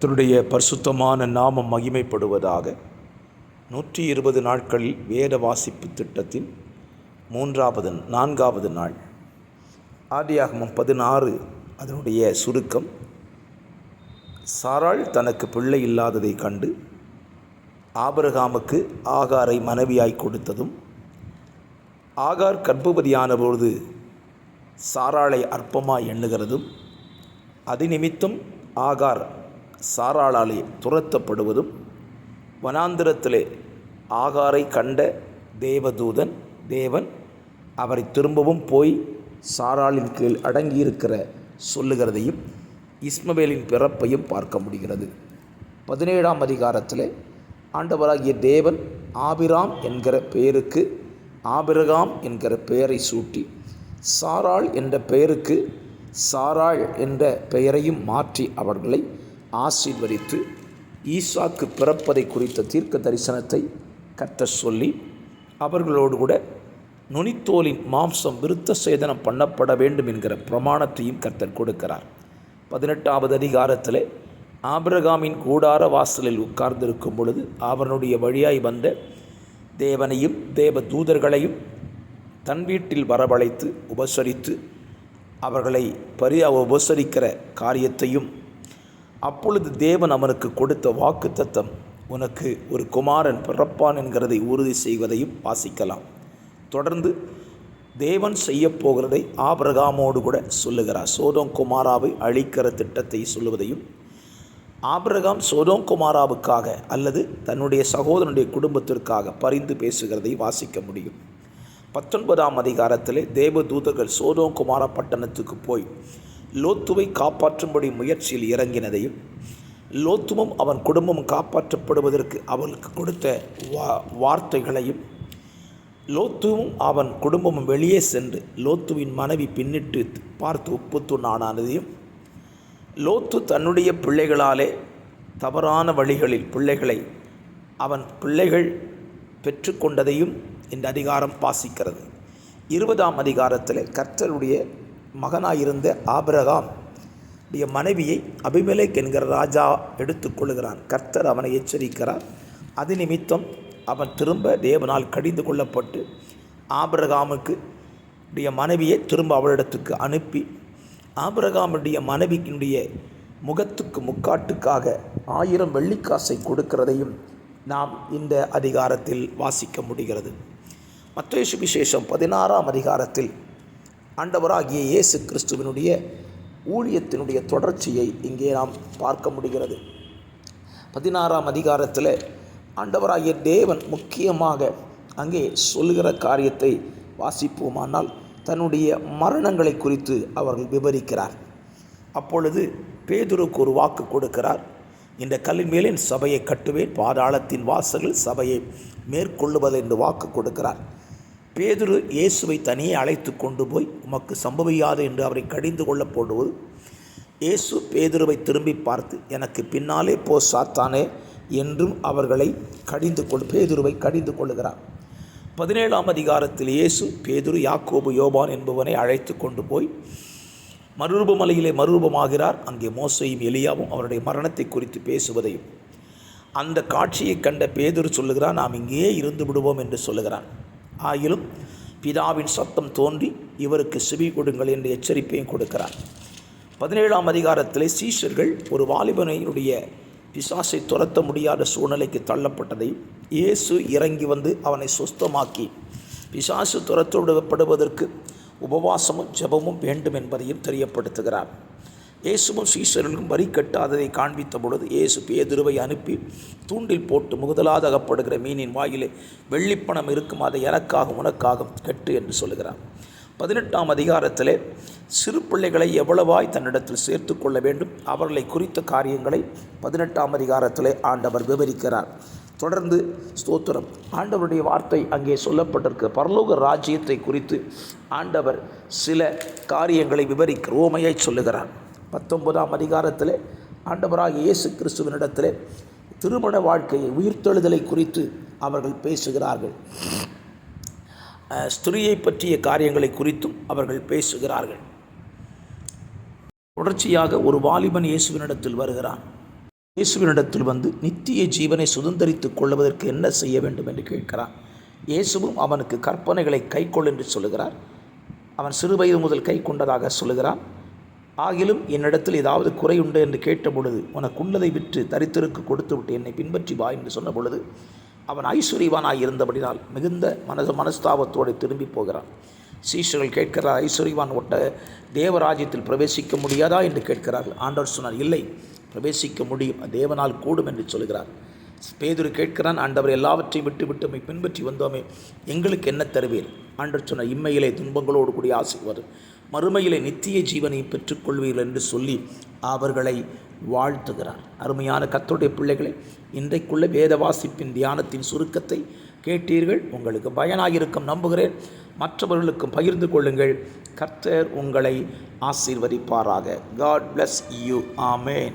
கர்த்தருடைய பரிசுத்தமான நாமம் மகிமைப்படுவதாக. 120 நாட்களில் வேத வாசிப்பு திட்டத்தின் 4வது நாள். ஆதியாகமம் 16 அதனுடைய சுருக்கம். சாராள் தனக்கு பிள்ளை இல்லாததை கண்டு ஆபிரகாமுக்கு ஆகாரை மனைவியாய் கொடுத்ததும், ஆகார் கர்ப்பவதியான பொழுது சாராளை அற்பமாய் எண்ணுகிறதும், அது நிமித்தம் ஆகார் சாராளாலே துரத்தப்படுவதும், வனாந்திரத்திலே ஆகாரை கண்ட தேவன் அவரை திரும்பவும் போய் சாராளின் கீழ் அடங்கியிருக்கிற சொல்லுகிறதையும் இஸ்மவேலின் பிறப்பையும் பார்க்க முடிகிறது. 17ஆம் அதிகாரத்தில் ஆண்டவராகிய தேவன் ஆபிராம் என்கிற பெயருக்கு ஆபிரகாம் என்கிற பெயரை சூட்டி, சாராள் என்ற பெயருக்கு சாராள் என்ற பெயரையும் மாற்றி அவர்களை ஆசீர்வதித்து ஈசாக்கு பிறப்பதை குறித்த தீர்க்க தரிசனத்தை கர்த்தர் சொல்லி, அவர்களோடு கூட நுனித்தோலின் மாம்சம் விருத்த சேதனம் பண்ணப்பட வேண்டும் என்கிற பிரமாணத்தையும் கர்த்தர் கொடுக்கிறார். 18வது அதிகாரத்தில் ஆபிரகாமின் கூடார வாசலில் உட்கார்ந்திருக்கும் பொழுது அவனுடைய வழியாய் வந்த தேவனையும் தேவ தூதர்களையும் தன் வீட்டில் வரவழைத்து உபசரித்து அவர்களை உபசரிக்கிற காரியத்தையும், அப்பொழுது தேவன் அவனுக்கு கொடுத்த வாக்குத்தத்தம், உனக்கு ஒரு குமாரன் பிறப்பான் என்கிறதை உறுதி செய்வதையும் வாசிக்கலாம். தொடர்ந்து தேவன் செய்யப்போகிறதை ஆபிரகாமோடு கூட சொல்லுகிறார். சோதோம் குமாராவை அழிக்கிற திட்டத்தை சொல்லுவதையும், ஆபிரகாம் சோதோம் குமாராவுக்காக அல்லது தன்னுடைய சகோதரனுடைய குடும்பத்திற்காக பரிந்து பேசுகிறதை வாசிக்க முடியும். 19ஆம் அதிகாரத்தில் தேவ தூதர்கள் சோதோம் குமாரா பட்டணத்துக்கு போய் லோத்துவை காப்பாற்றும்படி முயற்சியில் இறங்கினதையும், லோத்துவும் அவன் குடும்பமும் காப்பாற்றப்படுவதற்கு அவளுக்கு கொடுத்த வார்த்தைகளையும், லோத்துவும் அவன் குடும்பமும் வெளியே சென்று லோத்துவின் மனைவி பின்னிட்டு பார்த்து உப்புத்துண்ணானதையும், லோத்து தன்னுடைய பிள்ளைகளாலே தவறான வழிகளில் பிள்ளைகள் பெற்றுக்கொண்டதையும் இந்த அதிகாரம் வாசிக்கிறது. 20ஆம் அதிகாரத்தில் கர்த்தருடைய மகனாயிருந்த ஆபிரகாம் மனைவியை அபிமெலேக் என்கிற ராஜா எடுத்துக்கொள்கிறான். கர்த்தர் அவனை எச்சரிக்கிறார். அது நிமித்தம் அவன் திரும்ப தேவனால் கடிந்து கொள்ளப்பட்டு ஆபிரகாமுக்கு மனைவியை திரும்ப அவளிடத்துக்கு அனுப்பி, ஆபிரகாமுடைய மனைவியினுடைய முகத்துக்கு முக்காட்டுக்காக 1000 வெள்ளிக்காசை கொடுக்கிறதையும் நாம் இந்த அதிகாரத்தில் வாசிக்க முடிகிறது. மத்தேயு சுவிசேஷம் 16ஆம் அதிகாரத்தில் ஆண்டவராகிய இயேசு கிறிஸ்துவினுடைய ஊழியத்தினுடைய தொடர்ச்சியை இங்கே நாம் பார்க்க முடிகிறது. 16ஆம் அதிகாரத்தில் ஆண்டவராகிய தேவன் முக்கியமாக அங்கே சொல்லுகிற காரியத்தை வாசிப்போமானால், தன்னுடைய மரணங்களை குறித்து அவர்கள் விவரிக்கிறார். அப்பொழுது பேதுருக்கு ஒரு வாக்கு கொடுக்கிறார். இந்த கல்லின் மேலே சபையை கட்டுவேன், பாதாளத்தின் வாசல்கள் சபையை மேற்கொள்ளுவது என்று வாக்கு கொடுக்கிறார். பேதுரு இயேசுவை தனியே அழைத்து கொண்டு போய் உமக்கு சம்பவியாது என்று அவரை கடிந்து கொள்ள போடுவது, இயேசு பேதுருவை திரும்பி பார்த்து, எனக்கு பின்னாலே போ சாத்தானே என்றும் அவர்களை பேதுருவை கடிந்து கொள்ளுகிறார். 17ஆம் அதிகாரத்தில் இயேசு பேதுரு, யாக்கோபு, யோவான் என்பவனை அழைத்து கொண்டு போய் மறுரூபமலையிலே மறுரூபமாகிறார். அங்கே மோசேயும் எலியாவும் அவருடைய மரணத்தை குறித்து பேசுவதையும், அந்த காட்சியை கண்ட பேதுரு சொல்லுகிறான், நாம் இங்கேயே இருந்து விடுவோம் என்று சொல்லுகிறான். ஆயிலும் பிதாவின் சத்தம் தோன்றி இவருக்கு செவி கொடுங்கள் என்ற எச்சரிப்பையும் கொடுக்கிறார். 17ஆம் அதிகாரத்தில் சீஷர்கள் ஒரு வாலிபனுடைய பிசாசை துரத்த முடியாத சூழ்நிலைக்கு தள்ளப்பட்டதை இயேசு இறங்கி வந்து அவனை சுஸ்தமாக்கி பிசாசு துரத்தப்படுவதற்கு உபவாசமும் ஜெபமும் வேண்டும் என்பதையும் தெரியப்படுத்துகிறார். இயேசுவும் சீஷர்களும் வரி கட்டாததை காண்பித்த பொழுது இயேசு பேதுருவை அனுப்பி தூண்டில் போட்டு முதலாவது அகப்படுகிற மீனின் வாயிலே வெள்ளிப்பணம் இருக்கும், அதை எனக்காக உனக்காக கட்டு என்று சொல்லுகிறார். 18ஆம் அதிகாரத்தில் சிறு பிள்ளைகளை எவ்வளவாய் தன்னிடத்தில் சேர்த்து கொள்ள வேண்டும் அவர்களை குறித்த காரியங்களை 18ஆம் அதிகாரத்தில் ஆண்டவர் விவரிக்கிறார். தொடர்ந்து ஸ்தோத்திரம், ஆண்டவருடைய வார்த்தை அங்கே சொல்லப்பட்டிருக்கு. பரலோக ராஜ்யத்தை குறித்து ஆண்டவர் சில காரியங்களை ரோமையை சொல்லுகிறார். 19ஆம் அதிகாரத்தில் ஆண்டவராகிய இயேசு கிறிஸ்துவினிடத்தில் திருமண வாழ்க்கையை, உயிர்த்தெழுதலை குறித்து அவர்கள் பேசுகிறார்கள். ஸ்திரீயை பற்றிய காரியங்களை குறித்தும் அவர்கள் பேசுகிறார்கள். தொடர்ச்சியாக ஒரு வாலிபன் இயேசுவினிடத்தில் வருகிறான். இயேசுவினிடத்தில் வந்து நித்திய ஜீவனை சுதந்தரித்துக் கொள்வதற்கு என்ன செய்ய வேண்டும் என்று கேட்கிறான். இயேசுவும் அவனுக்கு கற்பனைகளை கைக்கொள் என்று சொல்லுகிறார். அவன் சிறுவயது முதல் கை கொண்டதாக சொல்லுகிறான். ஆகிலும் என்னிடத்தில் ஏதாவது குறை உண்டு என்று கேட்ட பொழுது, உனக்குள்ளதை விற்று தரித்திற்கு கொடுத்து விட்டு என்னை பின்பற்றி வா என்று சொன்ன பொழுது அவன் ஐஸ்வர்யவானாய் இருந்தபடினால் மிகுந்த மனஸ்தாபத்தோடு திரும்பி போகிறான். சீஷர்கள் கேட்கிறார், ஐஸ்வர்யவான் ஒட்ட தேவராஜ்யத்தில் பிரவேசிக்க முடியாதா என்று கேட்கிறார்கள். ஆண்டவர் சொன்னார், இல்லை, பிரவேசிக்க முடியும், தேவனால் கூடும் என்று சொல்கிறார். பேதுரு கேட்கிறான், ஆண்டவர் எல்லாவற்றையும் விட்டு விட்டு நம்மை பின்பற்றி வந்தோமே, எங்களுக்கு என்ன தருவீர்? ஆண்டவர் சொன்னார், இம்மையிலே துன்பங்களோடு கூடிய ஆசீர்வாதம், மறுமையிலே நித்திய ஜீவனை பெற்றுக்கொள்வீர்கள் என்று சொல்லி அவர்களை வாழ்த்துகிறார். அருமையான கர்த்தருடைய பிள்ளைகளை, இன்றைக்குள்ள வேத வாசிப்பின் தியானத்தின் சுருக்கத்தை கேட்டீர்கள். உங்களுக்கு பயனாயிருக்கும் நம்புகிறேன். மற்றவர்களுக்கும் பகிர்ந்து கொள்ளுங்கள். கர்த்தர் உங்களை ஆசீர்வதிப்பாராக. God bless you. Amen.